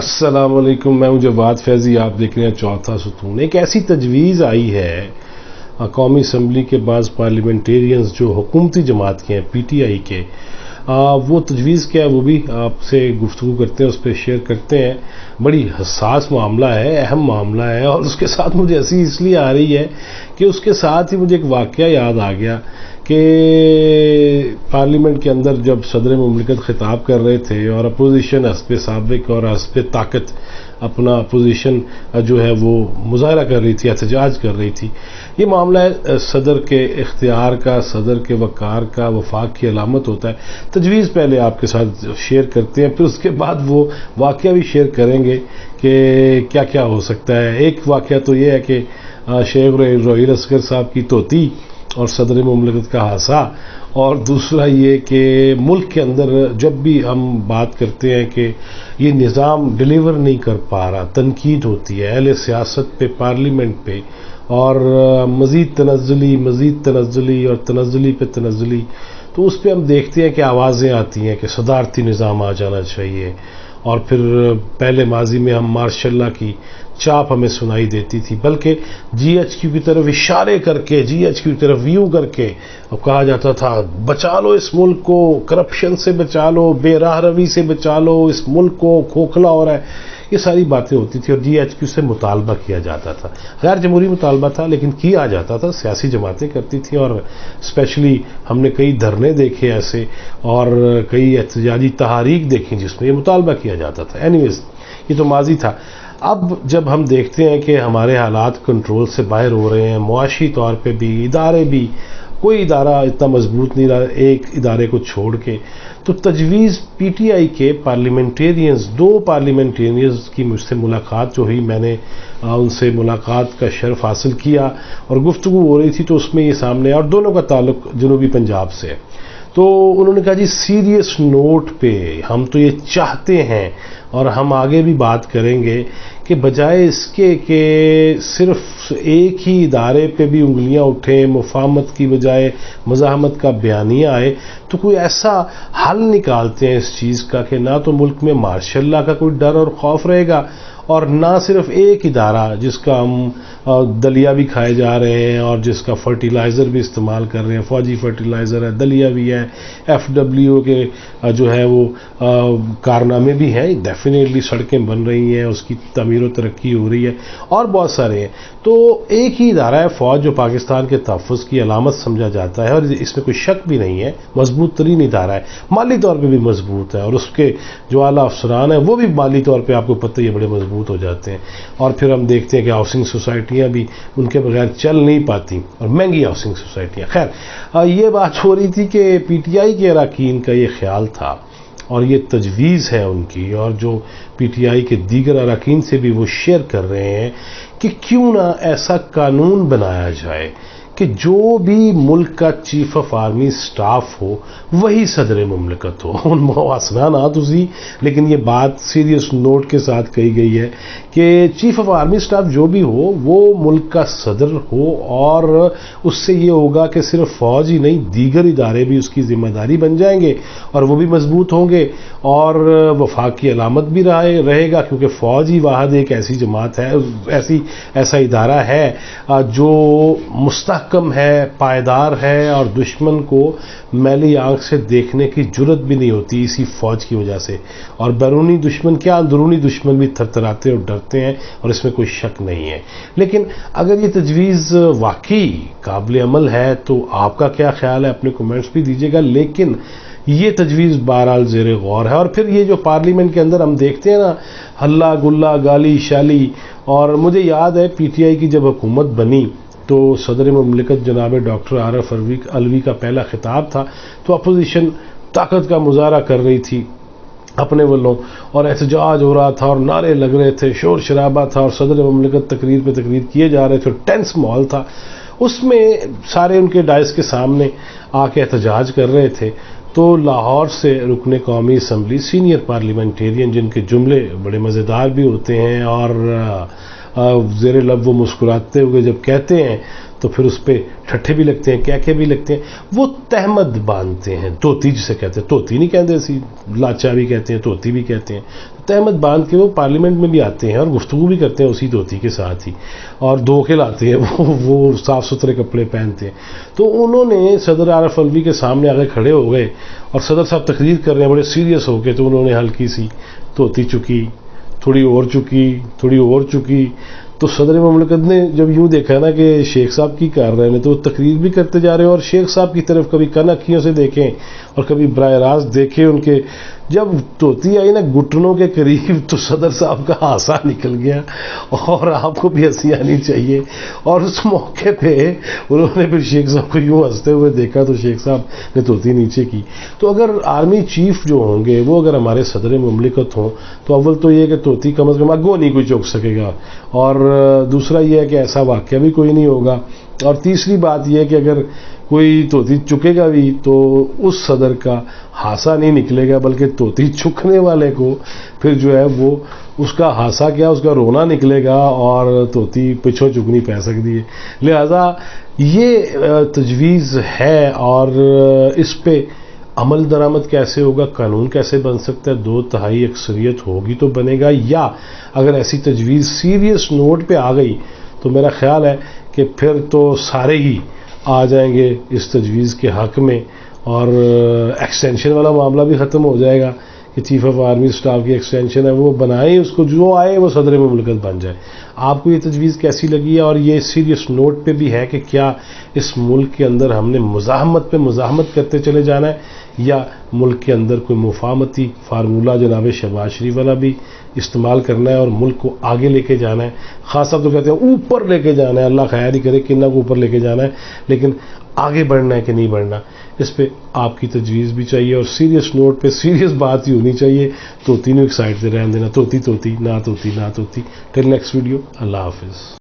अस्सलाम वालेकुम, मैं हूं जवाद फैजी। आप देख रहे हैं चौथा सुतून। एक ऐसी तजवीज़ आई है कौमी असम्बली के बाज़ पार्लियामेंटेरियंस जो हुकूमती जमात के हैं, PTI के, वो तजवीज़ क्या है वो भी आपसे गुफ्तगू करते हैं, उस पर शेयर करते हैं। बड़ी हसास मामला है, अहम मामला है, और उसके साथ मुझे हंसी इसलिए आ रही है कि उसके साथ ही मुझे एक वाक़या याद आ गया कि पार्लियामेंट के अंदर जब सदर मुमलिकत खिताब कर रहे थे और अपोजिशन हस्ब साबिक और हस्ब ताकत अपना अपोजिशन जो है वो मुजाहरा कर रही थी, एहतजाज कर रही थी। ये मामला है सदर के इख्तियार का, सदर के वक़ार का, वफाक की अलामत होता है। तजवीज़ पहले आपके साथ शेयर करते हैं, फिर उसके बाद वो वाक़या भी शेयर करेंगे कि क्या क्या हो सकता है। एक वाक़या तो ये है कि शेख रोहिल असगर साहब की तोती और सदर मुमलिकत का हादसा, और दूसरा ये कि मुल्क के अंदर जब भी हम बात करते हैं कि ये निज़ाम डिलीवर नहीं कर पा रहा, तनकीद होती है अहले सियासत पे, पार्लियामेंट पे, और मज़ीद तनज़्ज़ुली और तनज़्ज़ुली पे तनज़्ज़ुली, तो उस पर हम देखते हैं कि आवाज़ें आती हैं कि सदारती निज़ाम आ जाना चाहिए। और फिर पहले माजी में हम मार्शल्ला की चाप हमें सुनाई देती थी, बल्कि GHQ की तरफ इशारे करके, GHQ की तरफ व्यू करके कहा जाता था बचा लो इस मुल्क को, करप्शन से बचा लो, बेराह रवी से बचा लो, इस मुल्क को खोखला हो रहा है। ये सारी बातें होती थी और GHQ से मुतालबा किया जाता था। गैर जमहूरी मुतालबा था, लेकिन किया जाता था, सियासी जमातें करती थी। और स्पेशली हमने कई धरने देखे ऐसे और कई एहतजाजी तहारीक देखी जिसमें ये मुतालबा किया जाता था। एनीवेज, ये तो माजी था। अब जब हम देखते हैं कि हमारे हालात कंट्रोल से बाहर हो रहे हैं, मुआशी तौर पे भी, इदारे भी, कोई इदारा इतना मजबूत नहीं रहा एक इदारे को छोड़ के, तो तजवीज़ PTI के पार्लियामेंटेरियंस, 2 पार्लियामेंटेरियंस की मुझसे मुलाकात जो हुई, मैंने उनसे मुलाकात का शर्फ हासिल किया और गुफ्तगू हो रही थी, तो उसमें ये सामने, और दोनों का ताल्लुक जनूबी पंजाब से है। तो उन्होंने कहा जी सीरियस नोट पे हम तो ये चाहते हैं और हम आगे भी बात करेंगे कि बजाय इसके कि सिर्फ एक ही इदारे पे भी उंगलियां उठें, मुफाहमत की बजाय मज़ाहमत का बयानिया आए, तो कोई ऐसा हल निकालते हैं इस चीज़ का कि ना तो मुल्क में मार्शल्ला का कोई डर और खौफ रहेगा, और ना सिर्फ एक इदारा जिसका हम दलिया भी खाए जा रहे हैं और जिसका फर्टिलाइज़र भी इस्तेमाल कर रहे हैं, फौजी फर्टिलाइज़र है, दलिया भी है, FWO के जो है वो कारनामे भी हैं, डेफिनेटली सड़कें बन रही हैं, उसकी तमीर व तरक्की हो रही है, और बहुत सारे हैं। तो एक ही इदारा है फ़ौज जो पाकिस्तान के तहफ़्फ़ुज़ की अलामत समझा जाता है, और इसमें कोई शक भी नहीं है, मजबूत तरीन इदारा है, माली तौर पर भी मजबूत है, और उसके जो आला अफसरान हैं वो भी माली तौर पर आपको पता ही है बड़े मजबूत हो जाते हैं। और फिर हम देखते हैं कि हाउसिंग सोसाइटियाँ भी उनके बगैर चल नहीं पाती, और महंगी हाउसिंग सोसाइटियाँ। खैर, ये बात हो रही थी कि PTI के अरकान का ये ख्याल था और ये तजवीज़ है उनकी, और जो PTI के दीगर अरकान से भी वो शेयर कर रहे हैं कि क्यों ना ऐसा कानून बनाया जाए कि जो भी मुल्क का चीफ ऑफ आर्मी स्टाफ हो वही सदर मुमलिकत हो। हंसना ना तुसी, लेकिन ये बात सीरियस नोट के साथ कही गई है कि चीफ ऑफ आर्मी स्टाफ जो भी हो वो मुल्क का सदर हो, और उससे ये होगा कि सिर्फ फौज ही नहीं दीगर इदारे भी उसकी जिम्मेदारी बन जाएंगे और वो भी मजबूत होंगे, और वफाक की अलामत भी रहेगा, क्योंकि फौज ही वाहद एक ऐसी जमात है, ऐसा इदारा है जो मुस्तहकम है, पायदार है, और दुश्मन को मैली आंख से देखने की जुर्रत भी नहीं होती इसी फौज की वजह से। और बैरूनी दुश्मन क्या, अंदरूनी दुश्मन भी थरथराते और डरते हैं, और इसमें कोई शक नहीं है। लेकिन अगर ये तजवीज़ वाकई काबिल अमल है तो आपका क्या ख्याल है, अपने कमेंट्स भी दीजिएगा। लेकिन ये तजवीज़ बहरहाल ज़ेरे गौर है। और फिर ये जो पार्लियामेंट के अंदर हम देखते हैं ना, हल्ला गुल्ला, गाली शाली, और मुझे याद है PTI की जब हुकूमत बनी तो सदर मुमलिकत जनाब डॉक्टर आरिफ अलवी का पहला खिताब था, तो अपोजिशन ताकत का मुजाहरा कर रही थी अपने वलों, और एहतजाज हो रहा था और नारे लग रहे थे, शोर शराबा था, और सदर मुमलिकत तकरीर पे तकरीर किए जा रहे थे, टेंस माहौल था। उसमें सारे उनके डाइस के सामने आके एहतजाज कर रहे थे। तो लाहौर से रुकने कौमी असम्बली सीनियर पार्लियामेंटेरियन, जिनके जुमले बड़े मज़ेदार भी होते हैं और زیر لب وہ مسکراتے ہوئے جب کہتے ہیں تو پھر اس پہ ٹھٹھے بھی لگتے ہیں، کہکے بھی لگتے ہیں. وہ تہمت باندھتے ہیں، توتی جسے کہتے ہیں، توتی نہیں کہتے اسی، لاچا بھی کہتے ہیں، توتی بھی کہتے ہیں. تہمت باندھ کے وہ پارلیمنٹ میں بھی آتے ہیں اور گفتگو بھی کرتے ہیں اسی توتی کے ساتھ ہی، اور دھوکے لاتے ہیں. وہ صاف ستھرے کپڑے پہنتے ہیں. تو انہوں نے صدر عارف الوی کے سامنے آگے کھڑے ہو گئے اور صدر صاحب تقریر کر رہے ہیں بڑے سیریس ہو کے، تو انہوں نے ہلکی سی توتی چکی، تھوڑی اور چکی، تھوڑی اور چکی. تو صدر مملکت نے جب یوں دیکھا نا کہ شیخ صاحب کی کر رہے ہیں تو وہ تقریر بھی کرتے جا رہے ہیں اور شیخ صاحب کی طرف کبھی کن اکھیوں سے دیکھیں اور کبھی براہ راست دیکھیں ان کے. جب توتی آئی نا گھٹنوں کے قریب تو صدر صاحب کا ہانسا نکل گیا اور آپ کو بھی ہنسی آنی چاہیے. اور اس موقع پہ انہوں نے پھر شیخ صاحب کو یوں ہنستے ہوئے دیکھا تو شیخ صاحب نے توتی نیچے کی. تو اگر آرمی چیف جو ہوں گے وہ اگر ہمارے صدر مملکت ہوں تو اول تو یہ کہ توتی کم از کم اگوں نہیں کوئی چوک سکے گا، اور دوسرا یہ ہے کہ ایسا واقعہ بھی کوئی نہیں ہوگا. اور تیسری بات یہ ہے کہ اگر کوئی توتی چکے گا بھی تو اس صدر کا ہانسا نہیں نکلے گا، بلکہ توتی چکنے والے کو پھر جو ہے وہ اس کا ہانسا کیا، اس کا رونا نکلے گا اور توتی پچھو چکنی پہ سکتی ہے. لہذا یہ تجویز ہے اور اس پہ عمل درآمد کیسے ہوگا، قانون کیسے بن سکتا ہے، 2/3 اکثریت ہوگی تو بنے گا، یا اگر ایسی تجویز سیریس نوٹ پہ آ گئی تو میرا خیال ہے کہ پھر تو سارے ہی آ جائیں گے اس تجویز کے حق میں اور ایکسٹینشن والا معاملہ بھی ختم ہو جائے گا کہ چیف آف آرمی اسٹاف کی ایکسٹینشن ہے وہ بنائیں، اس کو جو آئے وہ صدر مملکت بن جائے. آپ کو یہ تجویز کیسی لگی ہے؟ اور یہ سیریس نوٹ پہ بھی ہے کہ کیا اس ملک کے اندر ہم نے مزاحمت پہ مزاحمت کرتے چلے جانا ہے یا ملک کے اندر کوئی مفاہمتی فارمولہ جناب شہباز شریف والا بھی استعمال کرنا ہے اور ملک کو آگے لے کے جانا ہے؟ خاص طور تو کہتے ہیں اوپر لے کے جانا ہے، اللہ خیر ہی کرے کنہ کو اوپر لے کے جانا ہے، لیکن آگے بڑھنا ہے کہ نہیں بڑھنا، اس پہ آپ کی تجویز بھی چاہیے. اور سیریس نوٹ پہ سیریس بات ہی ہونی چاہیے. توتی نو ایک سائڈ سے رہن دینا، توتی توتی نہ توتی نہ توتی. ٹل نیکسٹ ویڈیو، اللہ حافظ.